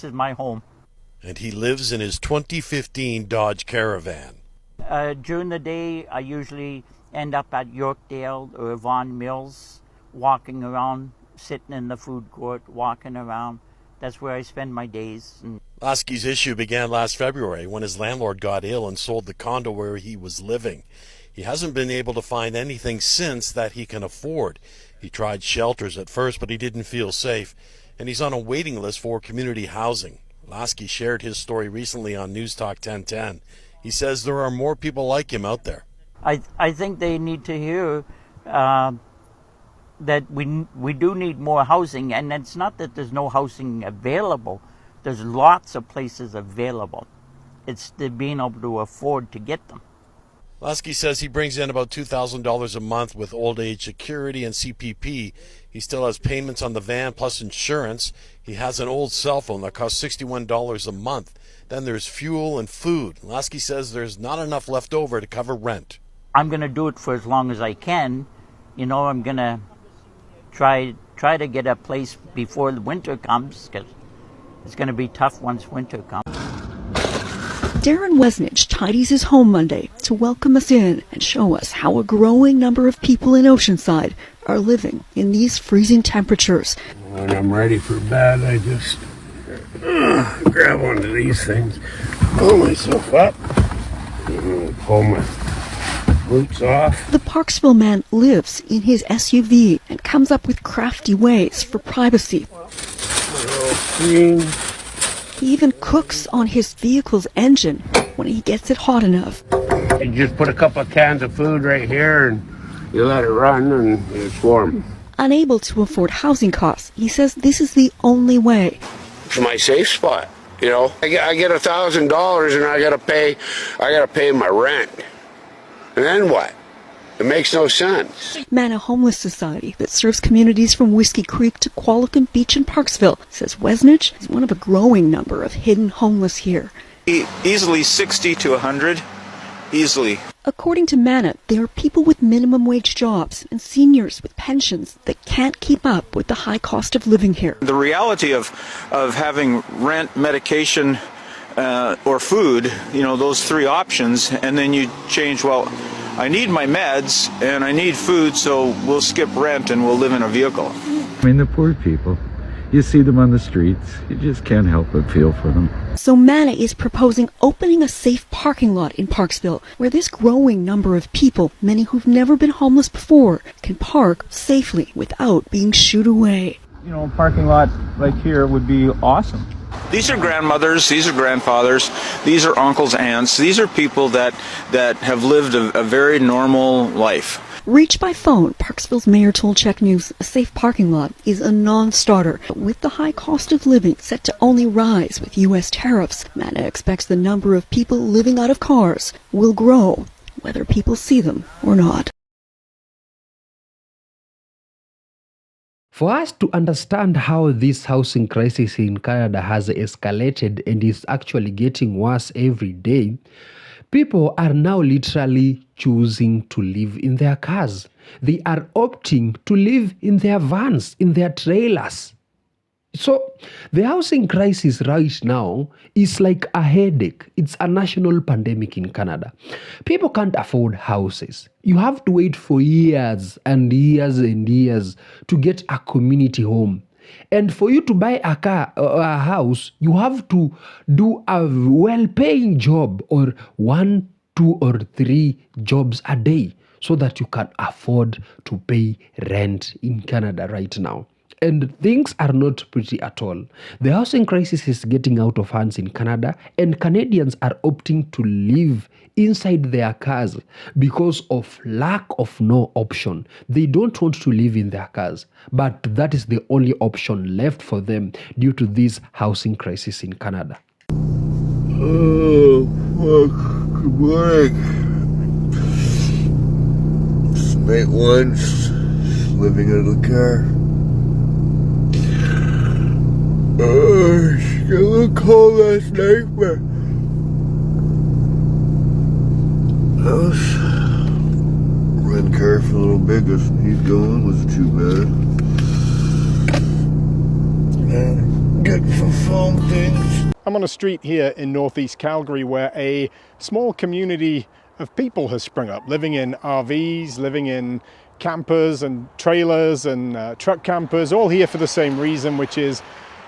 This is my home. And he lives in his 2015 Dodge Caravan. During the day, I usually end up at Yorkdale or Vaughan Mills, walking around, sitting in the food court, walking around. That's where I spend my days. Lasky's issue began last February when his landlord got ill and sold the condo where he was living. He hasn't been able to find anything since that he can afford. He tried shelters at first, but he didn't feel safe, and he's on a waiting list for community housing. Lasky shared his story recently on News Talk 1010. He says there are more people like him out there. I think they need to hear that we do need more housing, and it's not that there's no housing available. There's lots of places available. It's the being able to afford to get them. Lasky says he brings in about $2,000 a month with old age security and CPP. He still has payments on the van plus insurance. He has an old cell phone that costs $61 a month. Then there's fuel and food. Lasky says there's not enough left over to cover rent. I'm going to do it for as long as I can. You know, I'm going to try to get a place before the winter comes, because it's going to be tough once winter comes. Darren Wesnich tidies his home Monday to welcome us in and show us how a growing number of people in Oceanside are living in these freezing temperatures. When I'm ready for bed, I just grab onto these things, pull myself up, pull my boots off. The Parksville man lives in his SUV and comes up with crafty ways for privacy. He even cooks on his vehicle's engine when he gets it hot enough. You just put a couple of cans of food right here and you let it run and it's warm. Unable to afford housing costs, he says this is the only way. It's my safe spot, you know. I get $1,000 and I gotta pay my rent. And then what? It makes no sense. Mana Homeless Society that serves communities from Whiskey Creek to Qualicum Beach and Parksville says Wesnich is one of a growing number of hidden homeless here. Easily 60 to 100, easily. According to Mana, there are people with minimum wage jobs and seniors with pensions that can't keep up with the high cost of living here. The reality of having rent, medication, or food, you know, those three options, and then you change, well, I need my meds and I need food, so we'll skip rent and we'll live in a vehicle. I mean, the poor people, you see them on the streets, you just can't help but feel for them. So Mana is proposing opening a safe parking lot in Parksville, where this growing number of people, many who've never been homeless before, can park safely without being shooed away. You know, a parking lot like here would be awesome. These are grandmothers, these are grandfathers, these are uncles, aunts. These are people that have lived a very normal life. Reached by phone, Parksville's mayor told Czech News a safe parking lot is a non-starter. With the high cost of living set to only rise with U.S. tariffs, Mana expects the number of people living out of cars will grow, whether people see them or not. For us to understand how this housing crisis in Canada has escalated and is actually getting worse every day, people are now literally choosing to live in their cars. They are opting to live in their vans, in their trailers. So the housing crisis right now is like a headache. It's a national pandemic in Canada. People can't afford houses. You have to wait for years and years and years to get a community home. And for you to buy a car or a house, you have to do a well-paying job or 1, 2, or 3 jobs a day so that you can afford to pay rent in Canada right now. And things are not pretty at all. The housing crisis is getting out of hands in Canada, and Canadians are opting to live inside their cars because of lack of no option. They don't want to live in their cars, but that is the only option left for them due to this housing crisis in Canada. Oh, fuck. Good morning. Mate once living out of the car. She got a little cold last night, but I was renting car for a little bit. He's going, wasn't too bad. get for phone things. I'm on a street here in northeast Calgary where a small community of people has sprung up, living in RVs, living in campers and trailers and truck campers, all here for the same reason, which is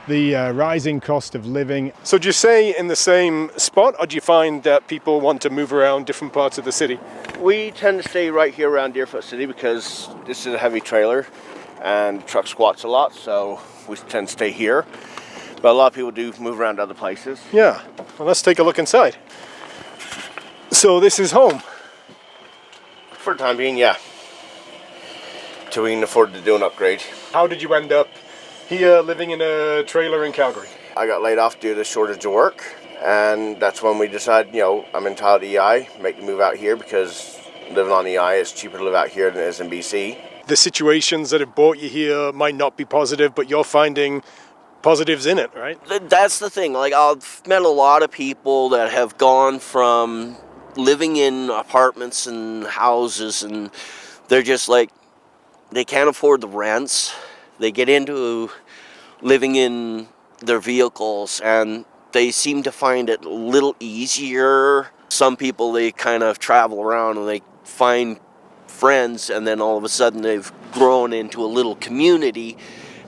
the rising cost of living. So do you stay in the same spot, or do you find that people want to move around different parts of the city? We tend to stay right here around Deerfoot City because this is a heavy trailer and truck squats a lot, so we tend to stay here. But a lot of people do move around to other places. Yeah, well, let's take a look inside. So this is home? For the time being, yeah. Till we can afford to do an upgrade. How did you end up here living in a trailer in Calgary? I got laid off due to the shortage of work, and that's when we decided, I'm entitled to EI, make the move out here because living on EI is cheaper to live out here than it is in BC. The situations that have brought you here might not be positive, but you're finding positives in it, right? That's the thing. Like, I've met a lot of people that have gone from living in apartments and houses, and they're just like, they can't afford the rents. They get into living in their vehicles, and they seem to find it a little easier. Some people, they kind of travel around and they find friends, and then all of a sudden they've grown into a little community,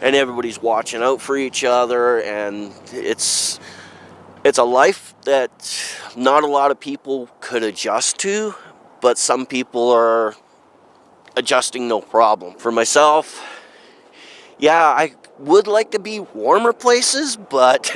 and everybody's watching out for each other, and it's a life that not a lot of people could adjust to, but some people are adjusting no problem. For myself, yeah, I would like to be warmer places, but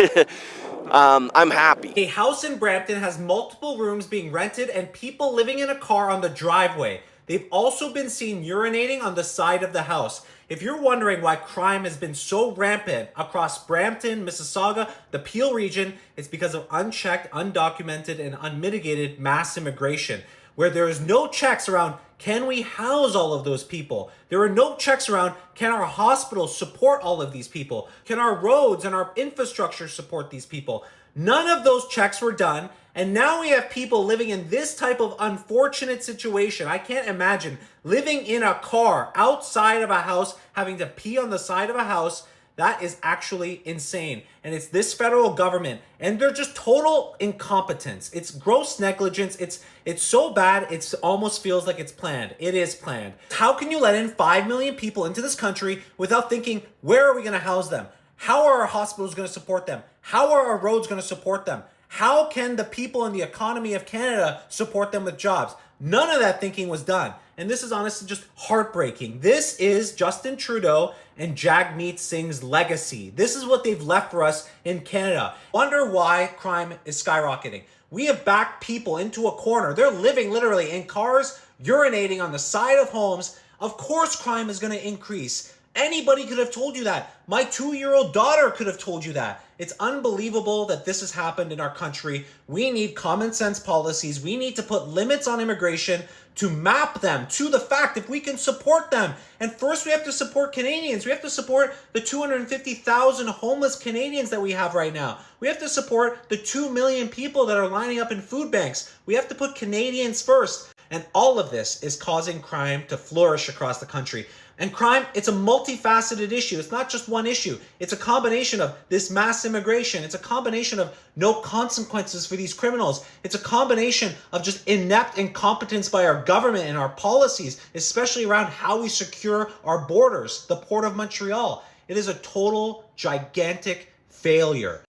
I'm happy. A house in Brampton has multiple rooms being rented and people living in a car on the driveway. They've also been seen urinating on the side of the house. If you're wondering why crime has been so rampant across Brampton, Mississauga, the Peel region, it's because of unchecked, undocumented, and unmitigated mass immigration, where there is no checks around, can we house all of those people? There are no checks around, can our hospitals support all of these people? Can our roads and our infrastructure support these people? None of those checks were done, and now we have people living in this type of unfortunate situation. I can't imagine living in a car outside of a house, having to pee on the side of a house. That is actually insane. And it's this federal government, and they're just total incompetence. It's gross negligence. It's so bad, it almost feels like it's planned. It is planned. How can you let in 5 million people into this country without thinking, where are we gonna house them? How are our hospitals gonna support them? How are our roads gonna support them? How can the people in the economy of Canada support them with jobs? None of that thinking was done. And this is honestly just heartbreaking. This is Justin Trudeau and Jagmeet Singh's legacy. This is what they've left for us in Canada. Wonder why crime is skyrocketing. We have backed people into a corner. They're living literally in cars, urinating on the side of homes. Of course crime is going to increase. Anybody could have told you that. My 2-year-old daughter could have told you that. It's unbelievable that this has happened in our country. We need common sense policies. We need to put limits on immigration to map them to the fact if we can support them. And first we have to support Canadians. We have to support the 250,000 homeless Canadians that we have right now. We have to support the 2 million people that are lining up in food banks. We have to put Canadians first. And all of this is causing crime to flourish across the country. And crime, it's a multifaceted issue. It's not just one issue. It's a combination of this mass immigration. It's a combination of no consequences for these criminals. It's a combination of just inept incompetence by our government and our policies, especially around how we secure our borders, the Port of Montreal. It is a total, gigantic failure.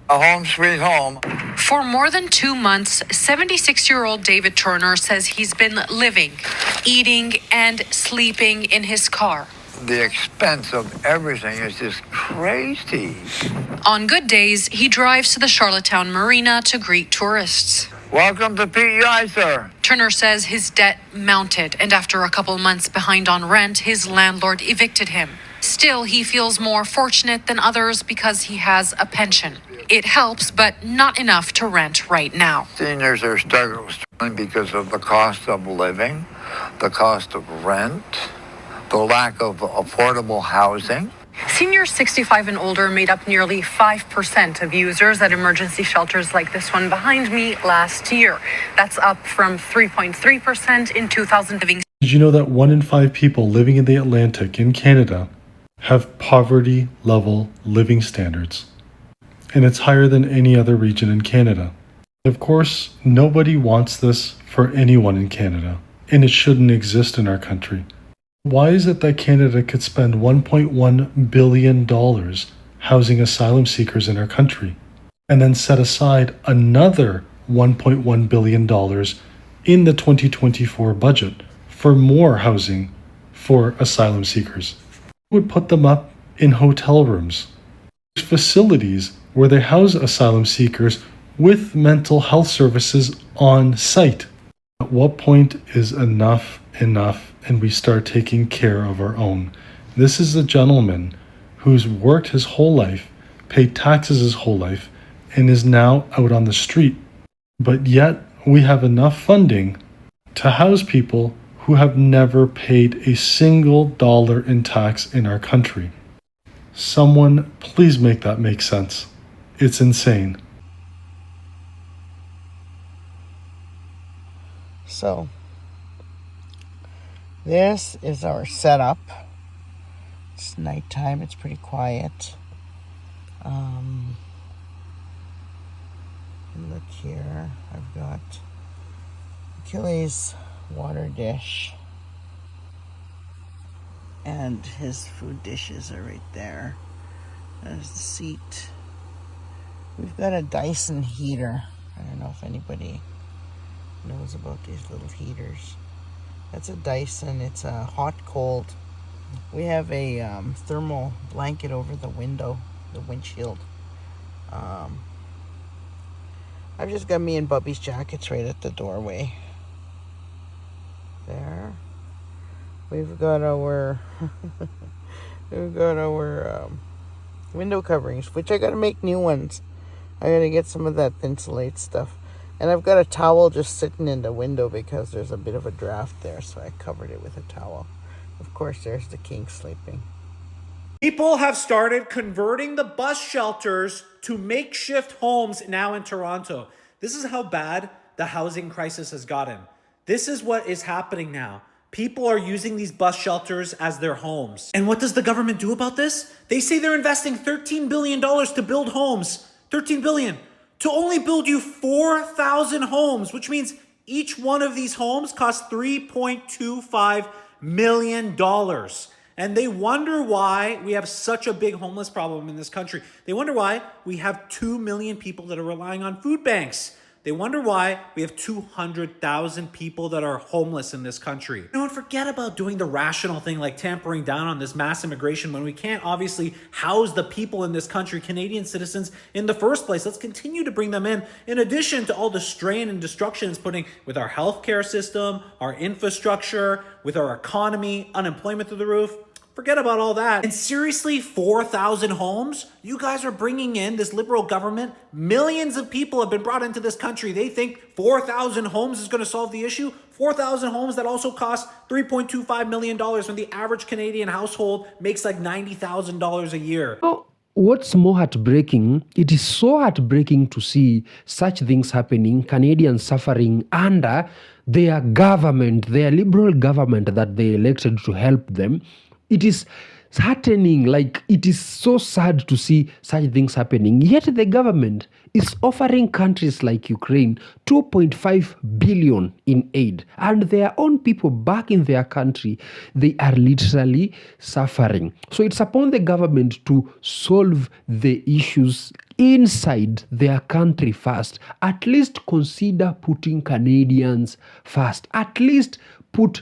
A home sweet home. For more than 2 months, 76-year-old David Turner says he's been living, eating, and sleeping in his car. The expense of everything is just crazy. On good days, he drives to the Charlottetown Marina to greet tourists. Welcome to PEI, sir. Turner says his debt mounted, and after a couple months behind on rent, his landlord evicted him. Still, he feels more fortunate than others because he has a pension. It helps, but not enough to rent right now. Seniors are struggling because of the cost of living, the cost of rent, the lack of affordable housing. Seniors 65 and older made up nearly 5% of users at emergency shelters like this one behind me last year. That's up from 3.3% in 2000. Did you know that 1 in 5 people living in the Atlantic in Canada have poverty-level living standards? and it's higher than any other region in Canada. Of course, nobody wants this for anyone in Canada, and it shouldn't exist in our country. Why is it that Canada could spend $1.1 billion housing asylum seekers in our country, and then set aside another $1.1 billion in the 2024 budget for more housing for asylum seekers? It would put them up in hotel rooms, facilities where they house asylum seekers with mental health services on site. At what point is enough and we start taking care of our own? This is a gentleman who's worked his whole life, paid taxes his whole life, and is now out on the street. But yet we have enough funding to house people who have never paid a single dollar in tax in our country. Someone please make that make sense. It's insane. So, this is our setup. It's nighttime, it's pretty quiet. Look here, I've got Achilles' water dish, and his food dishes are right there. There's the seat. We've got a Dyson heater. I don't know if anybody knows about these little heaters. That's a Dyson. It's a hot cold. We have a thermal blanket over the window, the windshield. I've just got me and Bubby's jackets right at the doorway. There. We've got our window coverings, which I gotta make new ones. I gotta get some of that insulate stuff. And I've got a towel just sitting in the window because there's a bit of a draft there, so I covered it with a towel. Of course, there's the king sleeping. People have started converting the bus shelters to makeshift homes now in Toronto. This is how bad the housing crisis has gotten. This is what is happening now. People are using these bus shelters as their homes. And what does the government do about this? They say they're investing $13 billion to build homes. $13 billion. To only build you 4,000 homes, which means each one of these homes costs $3.25 million. And they wonder why we have such a big homeless problem in this country. They wonder why we have 2 million people that are relying on food banks. They wonder why we have 200,000 people that are homeless in this country. Don't forget about doing the rational thing like tampering down on this mass immigration when we can't obviously house the people in this country, Canadian citizens, in the first place. Let's continue to bring them in addition to all the strain and destruction it's putting with our healthcare system, our infrastructure, with our economy, unemployment through the roof. Forget about all that. And seriously, 4,000 homes? You guys are bringing in this liberal government. Millions of people have been brought into this country. They think 4,000 homes is going to solve the issue. 4,000 homes that also cost $3.25 million when the average Canadian household makes like $90,000 a year. Oh, what's more heartbreaking, it is so heartbreaking to see such things happening, Canadians suffering under their government, their liberal government that they elected to help them. It is heartening, like it is so sad to see such things happening. Yet the government is offering countries like Ukraine 2.5 billion in aid, and their own people back in their country, they are literally suffering. So it's upon the government to solve the issues inside their country first. At least consider putting Canadians first. At least put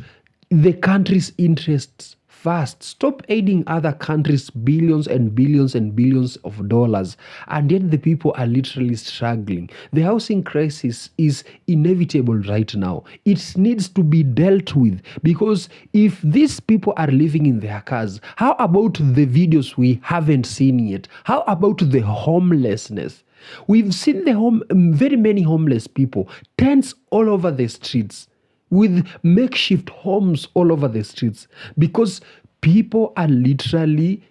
the country's interests first. Stop aiding other countries billions and billions and billions of dollars, and yet the people are literally struggling. The housing crisis is inevitable right now. It needs to be dealt with, because if these people are living in their cars, how about the videos we haven't seen yet? How about the homelessness? We've seen very many homeless people, tents all over the streets, with makeshift homes all over the streets, because people are literally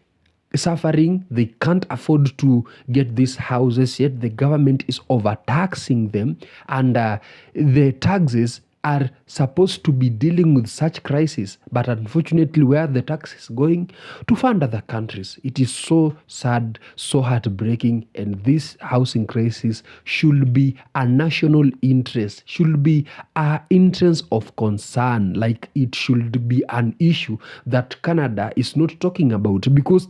suffering. They can't afford to get these houses, yet the government is overtaxing them, and the taxes are supposed to be dealing with such crisis, but unfortunately where the tax is going to fund other countries. It is so sad, so heartbreaking, and this housing crisis should be a national interest, should be an interest of concern, like it should be an issue that Canada is not talking about, because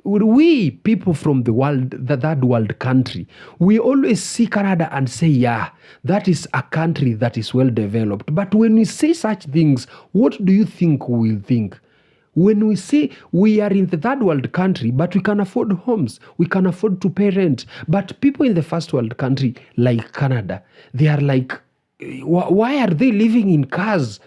we people from the world, the third world country, we always see Canada and say, yeah, that is a country that is well developed. But when we say such things, what do you think we will think? When we say we are in the third world country, but we can afford homes, we can afford to pay rent. But people in the first world country, like Canada, they are like, why are they living in cars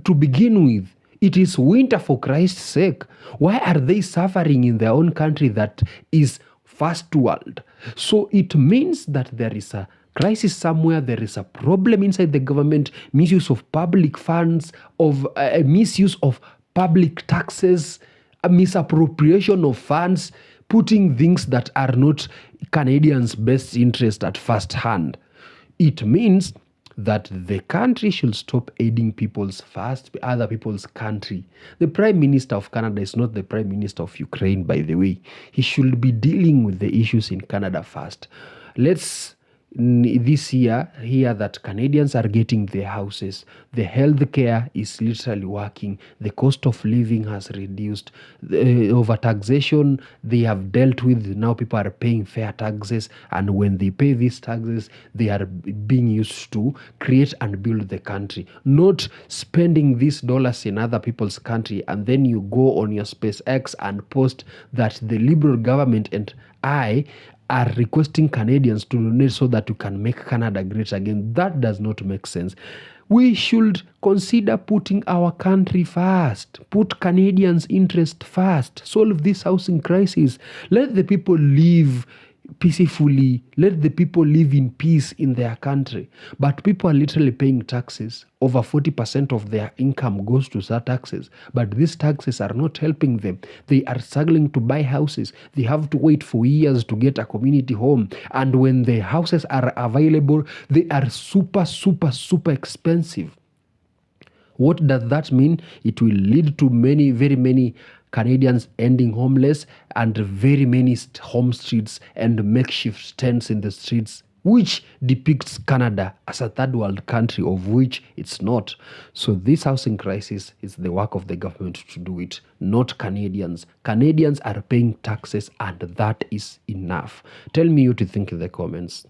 to begin with? It is winter, for Christ's sake. Why are they suffering in their own country that is first world? So it means that there is a crisis somewhere, there is a problem inside the government, misuse of public funds, of misuse of public taxes, a misappropriation of funds, putting things that are not Canadians' best interest at first hand. It means that the country should stop aiding other people's country. The Prime Minister of Canada is not the Prime Minister of Ukraine, by the way. He should be dealing with the issues in Canada first. Let's this year hear that Canadians are getting their houses. The health care is literally working. The cost of living has reduced. The overtaxation they have dealt with. Now people are paying fair taxes, and when they pay these taxes, they are being used to create and build the country, not spending these dollars in other people's country, and then you go on your SpaceX and post that the Liberal government and I are requesting Canadians to donate so that we can make Canada great again. That does not make sense. We should consider putting our country first. Put Canadians' interest first. Solve this housing crisis. Let the people live peacefully. Let the people live in peace in their country. But people are literally paying taxes. Over 40% of their income goes to such taxes. But these taxes are not helping them. They are struggling to buy houses. They have to wait for years to get a community home. And when the houses are available, they are super, super, super expensive. What does that mean? It will lead to very many Canadians ending homeless, and very many home streets and makeshift tents in the streets, which depicts Canada as a third world country, of which it's not. So this housing crisis is the work of the government to do it, not Canadians. Canadians are paying taxes, and that is enough. Tell me what you think in the comments.